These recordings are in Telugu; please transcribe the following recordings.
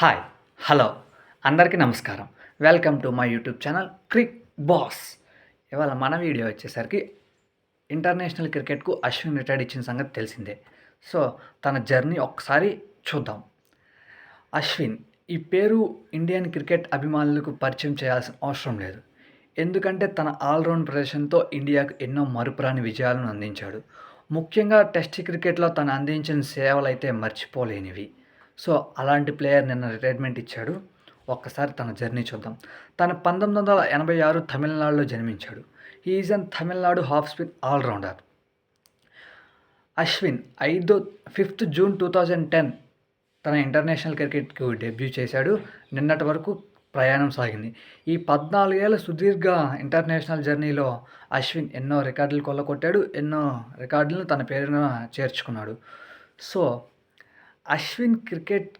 హాయ్ హలో అందరికీ నమస్కారం. Welcome to my YouTube channel Crick boss. ఇవాళ మన వీడియో వచ్చేసరికి ఇంటర్నేషనల్ క్రికెట్కు అశ్విన్ రిటైర్డ్ ఇచ్చిన సంగతి తెలిసిందే. సో తన జర్నీ ఒక్కసారి చూద్దాం. అశ్విన్ ఈ పేరు ఇండియన్ క్రికెట్ అభిమానులకు పరిచయం చేయాల్సిన అవసరం లేదు. ఎందుకంటే తన ఆల్రౌండ్ ప్రదర్శనతో ఇండియాకు ఎన్నో మరుపురాని విజయాలను అందించాడు. ముఖ్యంగా టెస్ట్ క్రికెట్లో తను అందించిన సేవలైతే మర్చిపోలేనివి. సో అలాంటి ప్లేయర్ నిన్న రిటైర్మెంట్ ఇచ్చాడు. ఒక్కసారి తన జర్నీ చూద్దాం. తను 1986 తమిళనాడులో జన్మించాడు. He is an Tamil Nadu off spin all-rounder. Ashwin 5 June 2010 తన ఇంటర్నేషనల్ క్రికెట్కు డెబ్యూ చేశాడు. నిన్నటి వరకు ప్రయాణం సాగింది. ఈ 14 ఏళ్ల సుదీర్ఘ ఇంటర్నేషనల్ జర్నీలో అశ్విన్ ఎన్నో రికార్డులు కొల్లగొట్టాడు. ఎన్నో రికార్డులను తన పేరున చేర్చుకున్నాడు. సో అశ్విన్ క్రికెట్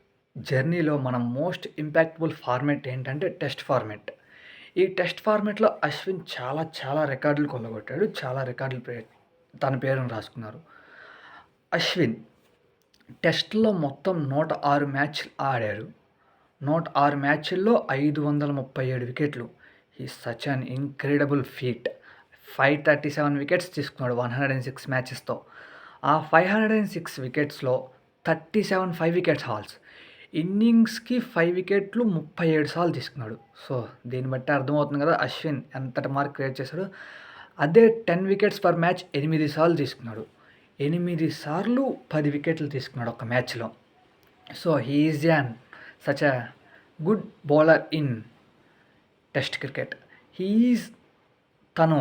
జర్నీలో మన మోస్ట్ ఇంపాక్ట్ఫుల్ ఫార్మేట్ ఏంటంటే టెస్ట్ ఫార్మేట్. ఈ టెస్ట్ ఫార్మేట్లో అశ్విన్ చాలా రికార్డులు కొల్లగొట్టాడు. చాలా రికార్డులు తన పేరును రాసుకున్నారు. అశ్విన్ టెస్ట్లో మొత్తం 106 మ్యాచ్లు ఆడాడు. 106 మ్యాచ్ల్లో 537 వికెట్లు. ఈ such an incredible feet. 537 wickets తీసుకున్నాడు 106 మ్యాచెస్తో. ఆ 506 వికెట్స్లో 37 5 వికెట్స్ హాల్స్. ఇన్నింగ్స్కి 5 వికెట్లు 37 సార్లు తీసుకున్నాడు. సో దీన్ని బట్టి అర్థమవుతుంది కదా అశ్విన్ ఎంతటి మార్క్ క్రియేట్ చేశాడు. అదే 10 వికెట్స్ పర్ మ్యాచ్ 8 సార్లు తీసుకున్నాడు. 8 సార్లు 10 వికెట్లు తీసుకున్నాడు ఒక మ్యాచ్లో. So he is an such a good bowler in test cricket. తను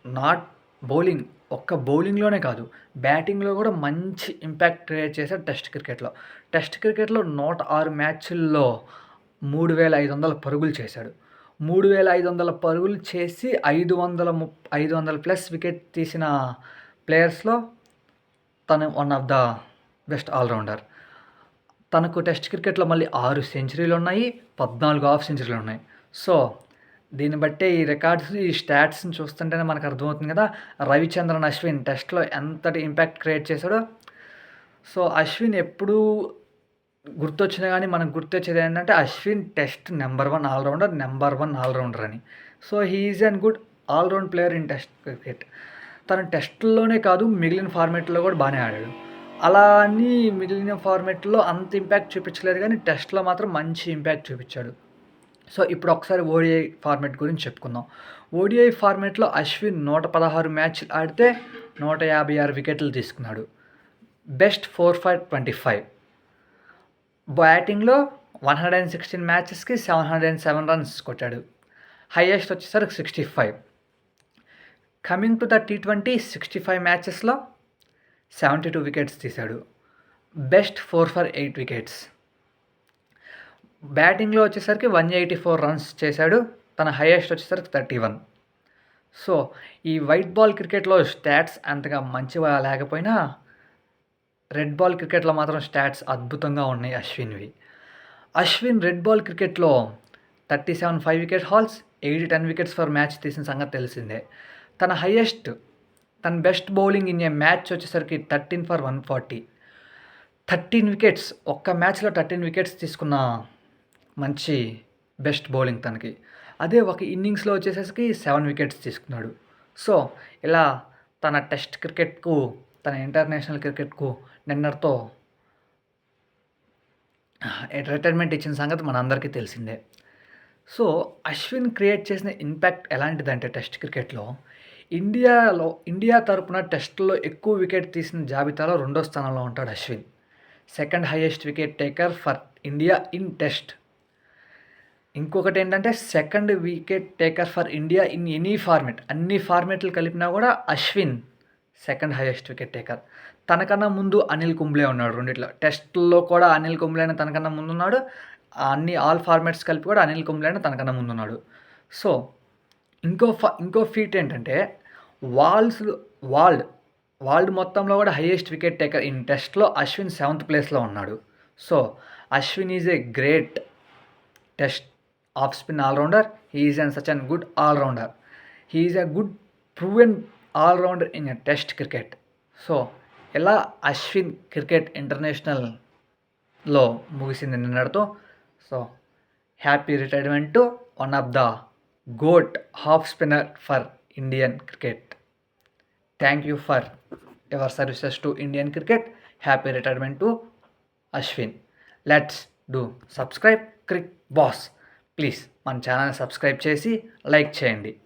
నాట్ బౌలింగ్, ఒక్క బౌలింగ్లోనే కాదు బ్యాటింగ్లో కూడా మంచి ఇంపాక్ట్ క్రియేట్ చేశాడు టెస్ట్ క్రికెట్లో. టెస్ట్ క్రికెట్లో 106 మ్యాచ్ల్లో 3500 పరుగులు చేశాడు. 3500 పరుగులు చేసి 500 ప్లస్ వికెట్ తీసిన ప్లేయర్స్లో తను one of the best all-rounder. తనకు టెస్ట్ క్రికెట్లో మళ్ళీ 6 సెంచరీలు ఉన్నాయి, 14 హాఫ్ సెంచరీలు ఉన్నాయి. సో దీన్ని బట్టే ఈ రికార్డ్స్, ఈ స్టాట్స్ని చూస్తుంటేనే మనకు అర్థమవుతుంది కదా రవిచంద్రన్ అశ్విన్ టెస్ట్లో ఎంతటి ఇంపాక్ట్ క్రియేట్ చేశాడో. సో అశ్విన్ ఎప్పుడు గుర్తొచ్చినా కానీ మనకు గుర్తొచ్చేది ఏంటంటే అశ్విన్ టెస్ట్ నెంబర్ 1 ఆల్రౌండర్ అని. So he is an good all round player in test cricket. తను టెస్ట్లోనే కాదు మిగిలిన ఫార్మేట్లో కూడా బాగానే ఆడాడు. అలా అని మిగిలిన ఫార్మేట్లో అంత ఇంపాక్ట్ చూపించలేదు కానీ టెస్ట్లో మాత్రం మంచి ఇంపాక్ట్ చూపించాడు. సో ఇప్పుడు ఒకసారి ఓడిఐ ఫార్మేట్ గురించి చెప్పుకుందాం. ఓడిఐ ఫార్మేట్లో అశ్విన్ 116 మ్యాచ్లు ఆడితే 156 వికెట్లు తీసుకున్నాడు. Best 4 for 25. బ్యాటింగ్లో 116 మ్యాచెస్కి 707 రన్స్ కొట్టాడు. హైయెస్ట్ వచ్చేసరికి 65. కమింగ్ టు ద T20 65 మ్యాచెస్లో 72 వికెట్స్ తీశాడు. Best 4 for 8 wickets. బ్యాటింగ్లో వచ్చేసరికి 184 రన్స్ చేశాడు. తన హైయెస్ట్ వచ్చేసరికి 31. సో ఈ వైట్ బాల్ క్రికెట్లో స్టాట్స్ అంతగా మంచిగా లేకపోయినా రెడ్ బాల్ క్రికెట్లో మాత్రం స్టాట్స్ అద్భుతంగా ఉన్నాయి అశ్విన్వి. అశ్విన్ రెడ్ బాల్ క్రికెట్లో 37 5 wicket halls, 10 wickets for match తీసిన సంగతి తెలిసిందే. తన best bowling in a match వచ్చేసరికి 13 ఫర్ 140. 13 వికెట్స్ ఒక్క మ్యాచ్లో 13 వికెట్స్ తీసుకున్న మంచి బెస్ట్ బౌలింగ్ తనకి. అదే ఒక ఇన్నింగ్స్లో వచ్చేసరికి 7 వికెట్స్ తీసుకున్నాడు. సో ఇలా తన టెస్ట్ క్రికెట్కు, తన ఇంటర్నేషనల్ క్రికెట్కు నిన్నటితో రిటైర్మెంట్ ఇచ్చిన సంగతి మనందరికీ తెలిసిందే. సో అశ్విన్ క్రియేట్ చేసిన ఇంపాక్ట్ ఎలాంటిదంటే టెస్ట్ క్రికెట్లో ఇండియా తరపున టెస్ట్లో ఎక్కువ వికెట్ తీసిన జాబితాలో 2వ స్థానంలో ఉంటాడు Ashwin. Second highest wicket taker for India in test. ఇంకొకటి ఏంటంటే second wicket taker for India in any format. అన్ని ఫార్మేట్లు కలిపినా కూడా Ashwin second highest wicket taker. తనకన్నా ముందు అనిల్ కుంబ్లే ఉన్నాడు రెండిట్లో. టెస్ట్లో కూడా అనిల్ కుంబ్లేనే తనకన్నా ముందున్నాడు. ఆల్ ఫార్మాట్స్ కలిపి కూడా అనిల్ కుంబ్లేనే తనకన్నా ముందున్నాడు. సో ఇంకో ఫీట్ ఏంటంటే వరల్డ్ మొత్తంలో కూడా హైయెస్ట్ వికెట్ టేకర్ ఇన్ టెస్ట్లో అశ్విన్ 7th ప్లేస్లో ఉన్నాడు. So Ashwin is a great test off spin allrounder. He is an such an good allrounder. He is a good proven allrounder in a test cricket. So ఇలా అశ్విన్ క్రికెట్ ఇంటర్నేషనల్ లో ముగిసింది నిన్నటితో. So happy retirement to one of the goat off spinner for Indian cricket. Thank you for your services to Indian cricket. Happy retirement to Ashwin. Let's do subscribe Cric Boss. Please మన ఛానల్ని సబ్స్క్రైబ్ చేసి లైక్ చేయండి.